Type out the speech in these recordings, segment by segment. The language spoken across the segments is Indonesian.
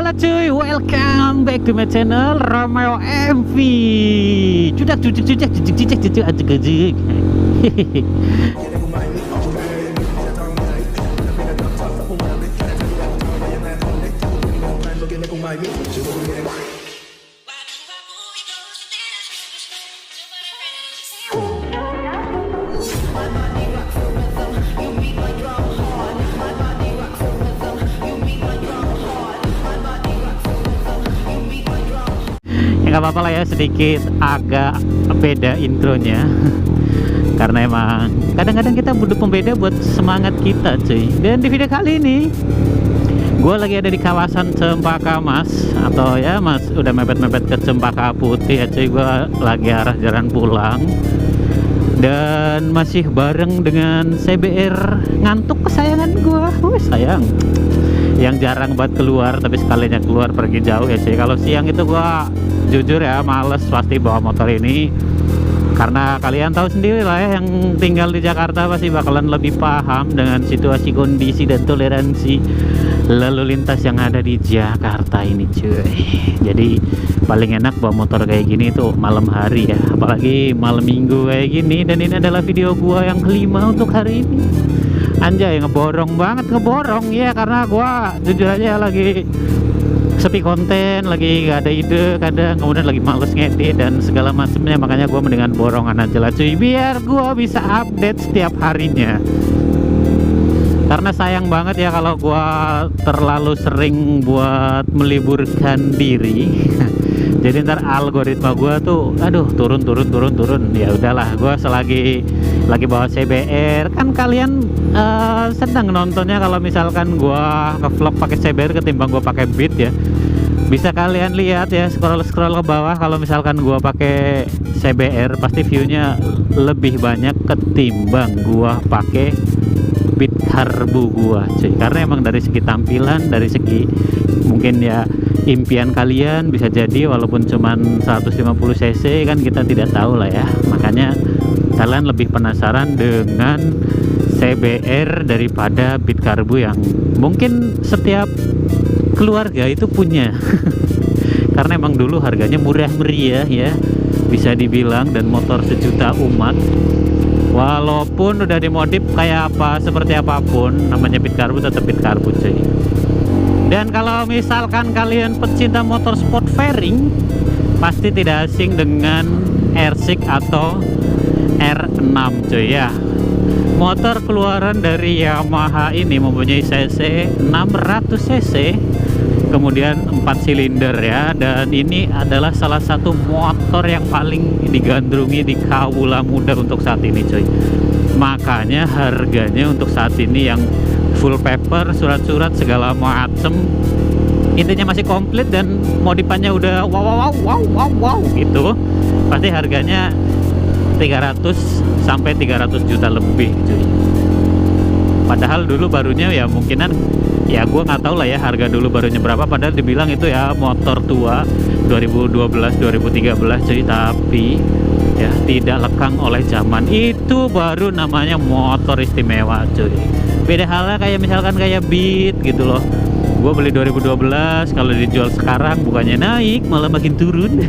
Halo cuy, welcome back to my channel Romeo MV. Cudak nggak apa-apa lah ya, sedikit agak beda intronya karena emang kadang-kadang kita butuh pembeda buat semangat kita cuy. Dan di video kali ini gue lagi ada di kawasan Cempaka Mas, atau ya Mas udah mepet-mepet ke Cempaka Putih ya cuy. Gue lagi arah jalan pulang dan masih bareng dengan CBR ngantuk kesayangan gue. Sayang yang jarang banget keluar, tapi sekalinya keluar pergi jauh ya cuy. Kalau siang itu gua jujur ya males pasti bawa motor ini, karena kalian tahu sendiri lah ya, yang tinggal di Jakarta pasti bakalan lebih paham dengan situasi, kondisi, dan toleransi lalu lintas yang ada di Jakarta ini cuy. Jadi paling enak bawa motor kayak gini tuh malam hari ya, apalagi malam minggu kayak gini. Dan ini adalah video gua yang kelima untuk hari ini. Anjay, ngeborong banget, ngeborong ya, karena gua jujur aja lagi sepi konten, lagi gak ada ide kadang, kemudian lagi males ngedit dan segala macamnya. Makanya gua mendingan borongan aja lah cuy, biar gua bisa update setiap harinya. Karena sayang banget ya kalau gua terlalu sering buat meliburkan diri. Jadi ntar algoritma gua tuh aduh turun. Ya udahlah, gua selagi lagi bawa CBR kan kalian senang nontonnya kalau misalkan gua nge-vlog pakai CBR ketimbang gua pakai Beat ya. Bisa kalian lihat ya, scroll ke bawah, kalau misalkan gua pakai CBR pasti view-nya lebih banyak ketimbang gua pakai Beat Karbu gua cuy. Karena emang dari segi tampilan, dari segi mungkin ya impian kalian bisa jadi walaupun cuman 150 cc kan kita tidak tahu lah ya. Makanya kalian lebih penasaran dengan CBR daripada Beat Karbu yang mungkin setiap keluarga itu punya. Karena emang dulu harganya murah meriah ya, bisa dibilang, dan motor sejuta umat. Walaupun udah dimodif kayak apa, seperti apapun, namanya Beat Karbu tetap Beat Karbu cuy. Dan kalau misalkan kalian pecinta motor sport fairing, pasti tidak asing dengan R6 atau R6 cuy ya. Motor keluaran dari Yamaha ini mempunyai cc 600 cc, kemudian 4 silinder ya. Dan ini adalah salah satu motor yang paling digandrungi di kawula muda untuk saat ini cuy. Makanya harganya untuk saat ini yang full paper, surat-surat segala macem, intinya masih komplit dan modifannya udah wow gitu, pasti harganya 300 sampai 300 juta lebih cuy. Padahal dulu barunya ya mungkinan ya gua nggak tahu lah ya harga dulu barunya berapa, padahal dibilang itu ya motor tua 2012 2013 cuy. Tapi ya tidak lekang oleh zaman, itu baru namanya motor istimewa cuy. Beda halnya kayak misalkan kayak Beat gitu loh, gue beli 2012, kalau dijual sekarang bukannya naik malah makin turun.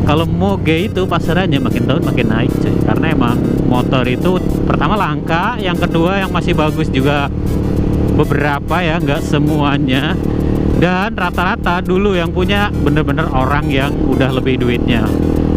Kalau Moge itu pasarannya makin tahun makin naik cuy, karena emang motor itu pertama langka, yang kedua yang masih bagus juga beberapa ya, nggak semuanya. Dan rata-rata dulu yang punya bener-bener orang yang udah lebih duitnya.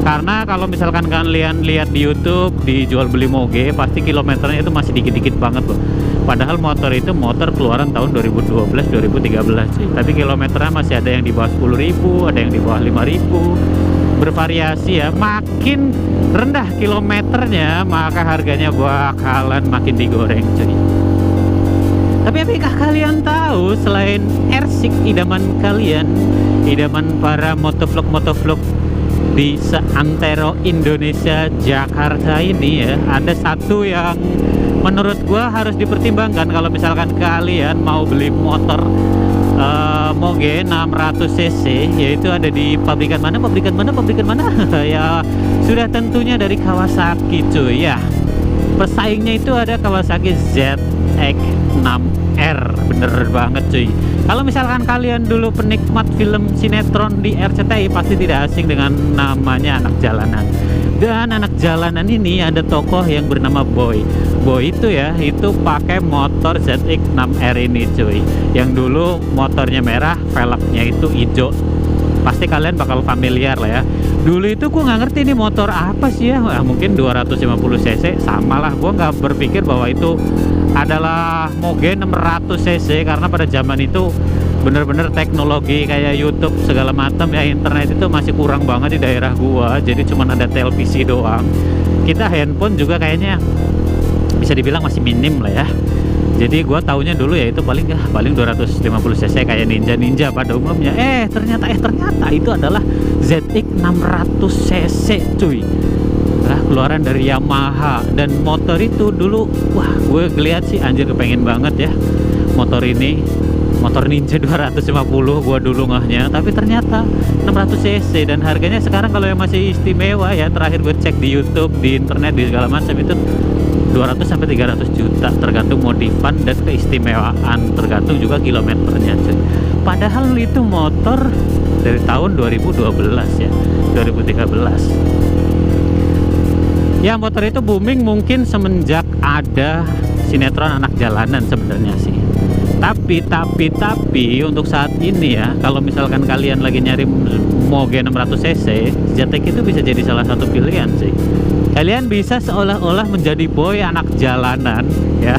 Karena kalau misalkan kalian lihat di YouTube dijual beli Moge, pasti kilometernya itu masih dikit-dikit banget loh. Padahal motor itu motor keluaran tahun 2012 2013 sih. Tapi kilometernya masih ada yang di bawah 10.000, ada yang di bawah 5.000. Bervariasi ya. Makin rendah kilometernya, maka harganya bakalan makin digoreng cuy. Tapi apakah kalian tahu selain R6 idaman kalian, idaman para motovlog di seantero Indonesia Jakarta ini ya, ada satu yang menurut gua harus dipertimbangkan kalau misalkan kalian mau beli motor Moge 600 cc, yaitu ada di pabrikan mana ya, sudah tentunya dari Kawasaki cuy ya. Pesaingnya itu ada Kawasaki ZX-6R, bener banget cuy. Kalau misalkan kalian dulu penikmat film sinetron di RCTI, pasti tidak asing dengan namanya Anak Jalanan. Dan Anak Jalanan ini ada tokoh yang bernama Boy. Boy itu ya, itu pakai motor ZX-6R ini cuy. Yang dulu motornya merah, velgnya itu hijau. Pasti kalian bakal familiar lah ya. Dulu itu gue nggak ngerti ini motor apa sih ya. Mungkin 250 cc, sama lah. Gue nggak berpikir bahwa itu adalah Moge 600 cc, karena pada zaman itu bener-bener teknologi kayak YouTube segala macam ya, internet itu masih kurang banget di daerah gua. Jadi cuman ada televisi doang. Kita handphone juga kayaknya bisa dibilang masih minim lah ya. Jadi gua taunya dulu ya itu paling 250 cc kayak Ninja pada umumnya. Ternyata itu adalah ZX 600 cc cuy. Keluaran dari Yamaha. Dan motor itu dulu, wah gue ngeliat sih anjir, kepengen banget ya motor ini. Motor Ninja 250 gue dulu ngahnya, tapi ternyata 600 cc. Dan harganya sekarang kalau yang masih istimewa ya, terakhir gue cek di YouTube, di internet, di segala macam, itu 200 sampai 300 juta tergantung modifan dan keistimewaan, tergantung juga kilometernya cuy. Padahal itu motor dari tahun 2012 ya, 2013. Ya motor itu booming mungkin semenjak ada sinetron Anak Jalanan sebenarnya sih. Tapi untuk saat ini ya, kalau misalkan kalian lagi nyari Moge 600 cc, ZX itu bisa jadi salah satu pilihan sih. Kalian bisa seolah-olah menjadi boy anak jalanan ya.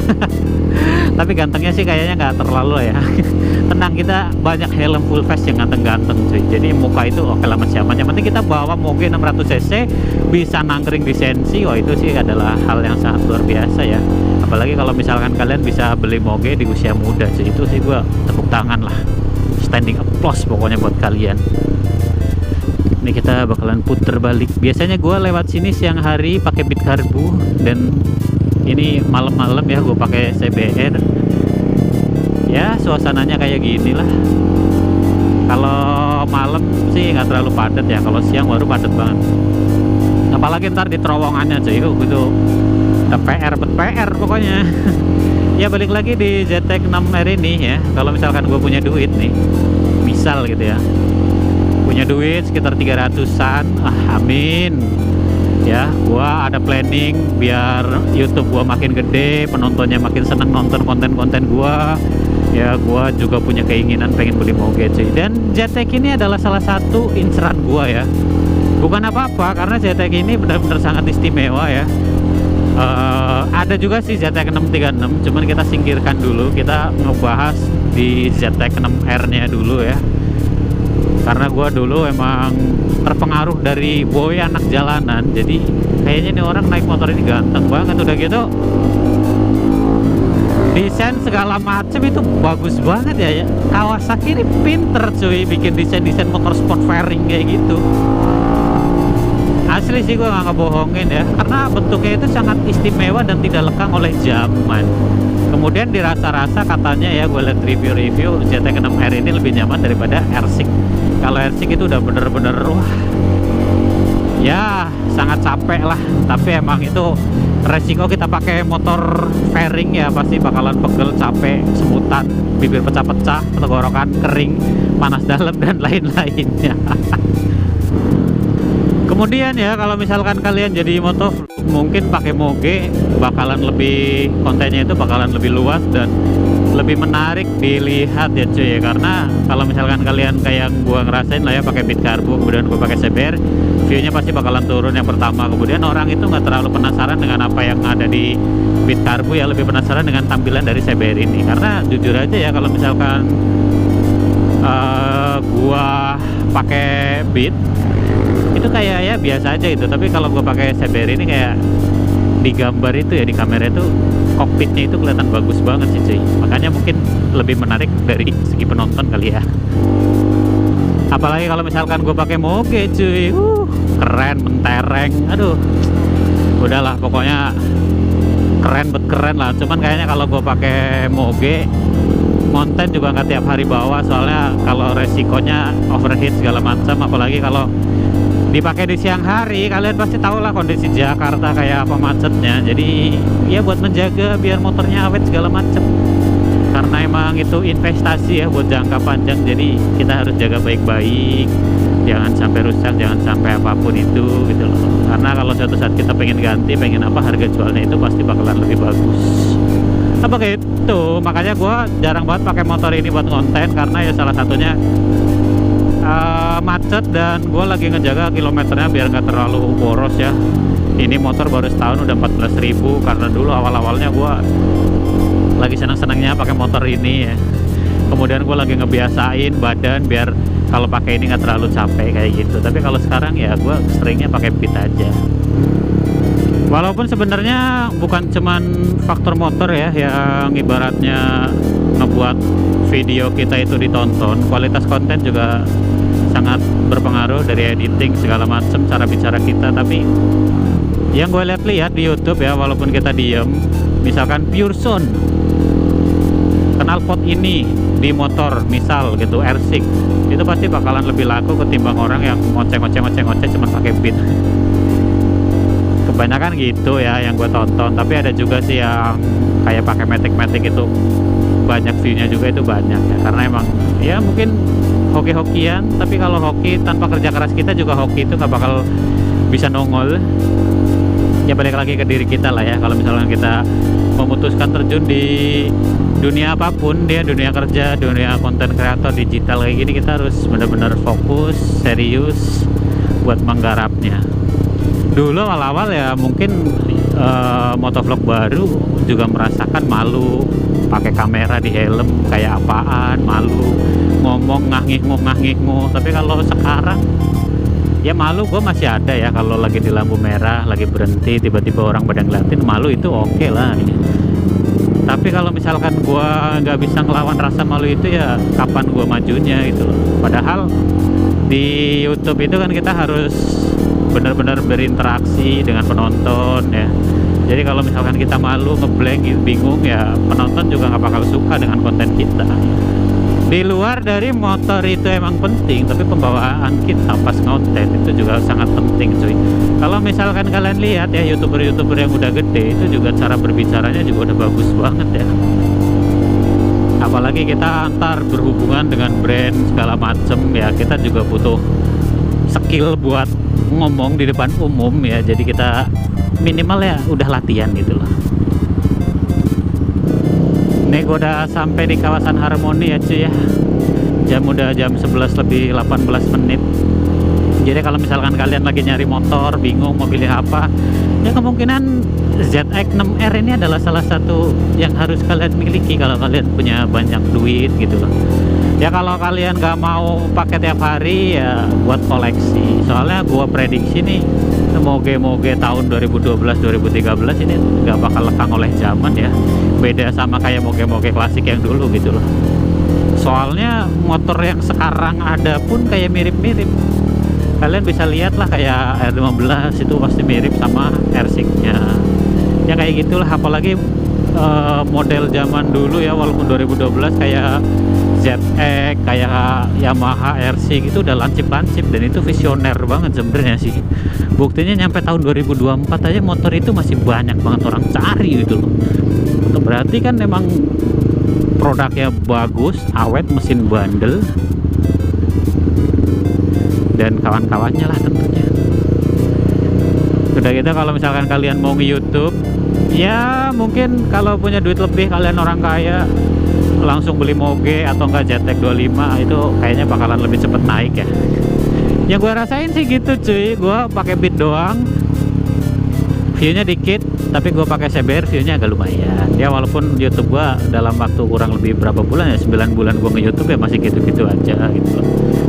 Tapi gantengnya sih kayaknya nggak terlalu ya. Tenang, kita banyak helm full face yang ganteng-ganteng cuy. Jadi muka itu oke lah masih aman. Yang penting kita bawa Moge 600 cc, bisa nangkring di Sensi. Wah itu sih adalah hal yang sangat luar biasa ya. Apalagi kalau misalkan kalian bisa beli Moge di usia muda cuy. Itu sih gua tepuk tangan lah, standing applause pokoknya buat kalian. Ini kita bakalan puter balik. Biasanya gua lewat sini siang hari pakai Bit Karbu, dan ini malam-malam ya gue pakai CBR. Ya suasananya kayak gini lah. Kalau malam sih nggak terlalu padat ya, kalau siang baru padat banget. Apalagi ntar di terowongannya cuy, itu PR pokoknya. Ya balik lagi di ZX-6R ini ya. Kalau misalkan gue punya duit nih, misal gitu ya, punya duit sekitar 300-an, amin ya, gua ada planning biar YouTube gua makin gede, penontonnya makin seneng nonton konten-konten gua ya. Gua juga punya keinginan pengen beli Moge cuy. Dan ZX ini adalah salah satu inceran gua ya, bukan apa-apa, karena ZX ini benar-benar sangat istimewa ya. Ada juga sih ZX 636, cuman kita singkirkan dulu, kita ngebahas di ZX 6R nya dulu ya. Karena gue dulu emang terpengaruh dari boy anak jalanan, jadi kayaknya nih orang naik motor ini ganteng banget. Udah gitu desain segala macem itu bagus banget ya. Kawasaki ini pinter cuy bikin desain motor sport fairing kayak gitu. Asli sih gue gak ngebohongin ya, karena bentuknya itu sangat istimewa dan tidak lekang oleh zaman. Kemudian dirasa-rasa katanya ya, gue lihat review ZX-6R ini lebih nyaman daripada R6. Kalau R6 itu udah bener-bener wah ya sangat capek lah. Tapi emang itu resiko kita pakai motor fairing ya, pasti bakalan pegel, capek, semutan, bibir pecah-pecah, tenggorokan kering, panas dalam dan lain-lainnya. Kemudian ya kalau misalkan kalian jadi motovlog, mungkin pakai Moge bakalan lebih, kontennya itu bakalan lebih luas dan lebih menarik dilihat ya cuy. Karena kalau misalkan kalian kayak gua ngerasain lah ya, pakai Bit Karbu kemudian gua pakai CBR, viewnya pasti bakalan turun yang pertama. Kemudian orang itu nggak terlalu penasaran dengan apa yang ada di Bit Karbu ya, lebih penasaran dengan tampilan dari CBR ini. Karena jujur aja ya, kalau misalkan gua pakai Bit itu kayak ya biasa aja gitu, tapi kalau gue pakai CBR ini kayak di gambar itu ya, di kamera itu kokpitnya itu kelihatan bagus banget sih cuy. Makanya mungkin lebih menarik dari segi penonton kali ya. Apalagi kalau misalkan gue pakai Moge cuy, keren, mentereng, aduh udahlah pokoknya keren lah. Cuman kayaknya kalau gue pakai Moge, konten juga nggak tiap hari bawa, soalnya kalau resikonya overheat segala macam. Apalagi kalau dipakai di siang hari, kalian pasti tahu lah kondisi Jakarta kayak apa macetnya. Jadi ya buat menjaga biar motornya awet segala macem, karena emang itu investasi ya buat jangka panjang, jadi kita harus jaga baik-baik, jangan sampai rusak, jangan sampai apapun itu gitu loh. Karena kalau suatu saat kita pengen ganti, pengen apa, harga jualnya itu pasti bakalan lebih bagus. Apa gitu, makanya gue jarang banget pakai motor ini buat konten, karena ya salah satunya macet, dan gue lagi ngejaga kilometernya biar nggak terlalu boros ya. Ini motor baru setahun udah 14.000, karena dulu awal-awalnya gue lagi senang-senangnya pakai motor ini ya. Kemudian gue lagi ngebiasain badan biar kalau pakai ini nggak terlalu capek kayak gitu. Tapi kalau sekarang ya gue seringnya pakai Beat aja. Walaupun sebenarnya bukan cuman faktor motor ya yang ibaratnya ngebuat video kita itu ditonton, kualitas konten juga sangat berpengaruh, dari editing segala macam, cara bicara kita. Tapi yang gue lihat di YouTube ya, walaupun kita diem, misalkan pure sound knalpot ini di motor misal gitu, R6, itu pasti bakalan lebih laku ketimbang orang yang ngoceh cuma pakai Beat. Kebanyakan gitu ya yang gue tonton. Tapi ada juga sih yang kayak pakai Matic itu banyak view-nya juga, itu banyak ya, karena emang ya mungkin hoki-hokian. Tapi kalau hoki tanpa kerja keras kita juga, hoki itu nggak bakal bisa nongol ya. Balik lagi ke diri kita lah ya. Kalau misalnya kita memutuskan terjun di dunia apapun, dia dunia kerja, dunia konten kreator digital kayak gini, kita harus benar-benar fokus, serius buat menggarapnya. Dulu awal-awal ya mungkin motovlog baru juga merasakan malu pakai kamera di helm kayak apaan, malu ngomong ngah-ngih-nguh. Tapi kalau sekarang ya malu gue masih ada ya. Kalau lagi di lampu merah, lagi berhenti, tiba-tiba orang pada ngeliatin, malu itu oke lah ya. Tapi kalau misalkan gue nggak bisa ngelawan rasa malu itu, ya kapan gue majunya gitu loh. Padahal di YouTube itu kan kita harus benar-benar berinteraksi dengan penonton ya. Jadi kalau misalkan kita malu, ngeblank, bingung, ya penonton juga nggak bakal suka dengan konten kita. Di luar dari motor itu emang penting, tapi pembawaan kita pas konten itu juga sangat penting cuy. Kalau misalkan kalian lihat ya, youtuber yang udah gede itu juga cara berbicaranya juga udah bagus banget ya. Apalagi kita antar berhubungan dengan brand segala macem ya, kita juga butuh skill buat ngomong di depan umum ya. Jadi kita minimal ya udah latihan gitu loh. Ini gue udah sampai di kawasan Harmoni ya cuy ya. Udah jam 11 lebih 18 menit. Jadi kalau misalkan kalian lagi nyari motor, bingung mau pilih apa, ya kemungkinan ZX-6R ini adalah salah satu yang harus kalian miliki kalau kalian punya banyak duit gitu loh. Ya kalau kalian gak mau pakai tiap hari, ya buat koleksi. Soalnya gua prediksi nih, moge tahun 2012-2013 ini gak bakal lekang oleh zaman ya. Beda sama kayak moge klasik yang dulu gitu loh. Soalnya motor yang sekarang ada pun kayak mirip-mirip. Kalian bisa lihat lah kayak R15 itu pasti mirip sama R6-nya. Ya kayak gitulah, apalagi model zaman dulu ya, walaupun 2012 kayak ZX, kayak Yamaha RC gitu udah lancip-lancip, dan itu visioner banget sebenarnya sih. Buktinya nyampe tahun 2024 aja motor itu masih banyak banget orang cari gitu loh. Itu berarti kan memang produknya bagus, awet, mesin bandel, dan kawan-kawannya lah tentunya. Udah gitu kalau misalkan kalian mau nge-YouTube, ya mungkin kalau punya duit lebih, kalian orang kaya, langsung beli moge atau enggak ZX 25, itu kayaknya bakalan lebih cepet naik ya. Yang gue rasain sih gitu cuy. Gue pakai Beat doang, viewnya dikit, tapi gue pakai CBR viewnya agak lumayan ya. Walaupun YouTube gue dalam waktu kurang lebih berapa bulan ya, 9 bulan gue nge-YouTube ya masih gitu-gitu aja gitu loh.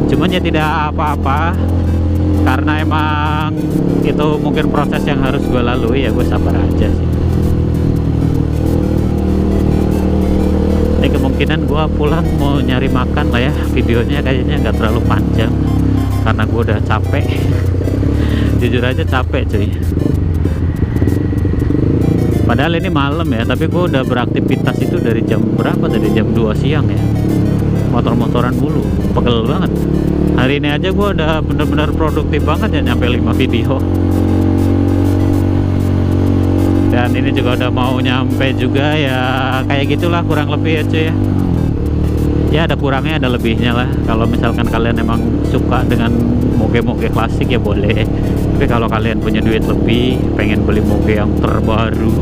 Cuman ya tidak apa-apa, karena emang itu mungkin proses yang harus gue lalui ya, gue sabar aja sih. Ini kemungkinan gue pulang mau nyari makan lah ya. Videonya kayaknya nggak terlalu panjang karena gue udah capek. Jujur aja capek cuy. Padahal ini malam ya, tapi gue udah beraktivitas itu dari jam berapa tadi? Jam 2 siang ya. Motor-motoran mulu, pegel banget. Hari ini aja gue udah bener-bener produktif banget ya, nyampe 5 video. Dan dan ini juga udah mau nyampe juga ya, kayak gitulah kurang lebih ya cuy ya. Ya ada kurangnya ada lebihnya lah. Kalau misalkan kalian emang suka dengan moge-moge klasik ya boleh, tapi kalau kalian punya duit lebih pengen beli moge yang terbaru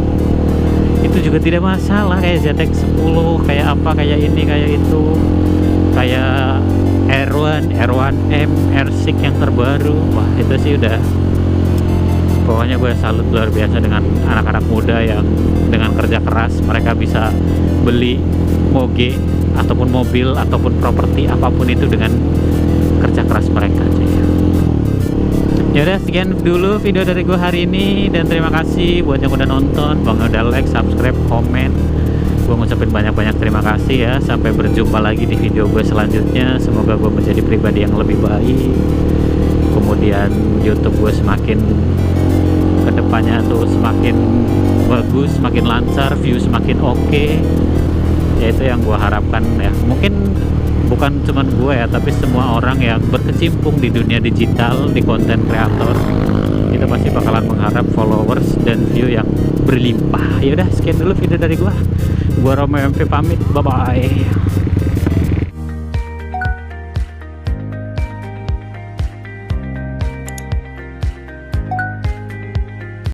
itu juga tidak masalah, kayak ZX10, kayak apa, kayak ini, kayak itu, kayak R1, R1M, R6 yang terbaru. Wah itu sih udah, pokoknya gue salut luar biasa dengan anak-anak muda yang dengan kerja keras mereka bisa beli moge ataupun mobil ataupun properti apapun itu dengan kerja keras mereka cuy. Ya udah, sekian dulu video dari gue hari ini, dan terima kasih buat yang udah nonton, bang udah like, subscribe, komen. Gue ngucapin banyak-banyak terima kasih ya. Sampai berjumpa lagi di video gue selanjutnya. Semoga gue menjadi pribadi yang lebih baik, kemudian YouTube gue semakin kedepannya tuh semakin bagus, semakin lancar, view semakin oke. Ya itu yang gue harapkan ya. Mungkin bukan cuman gue ya, tapi semua orang yang berkecimpung di dunia digital, di konten kreator, kita pasti bakalan mengharap followers dan view yang berlimpah. Ya udah, sekian dulu video dari gue Romo MP pamit, bye bye.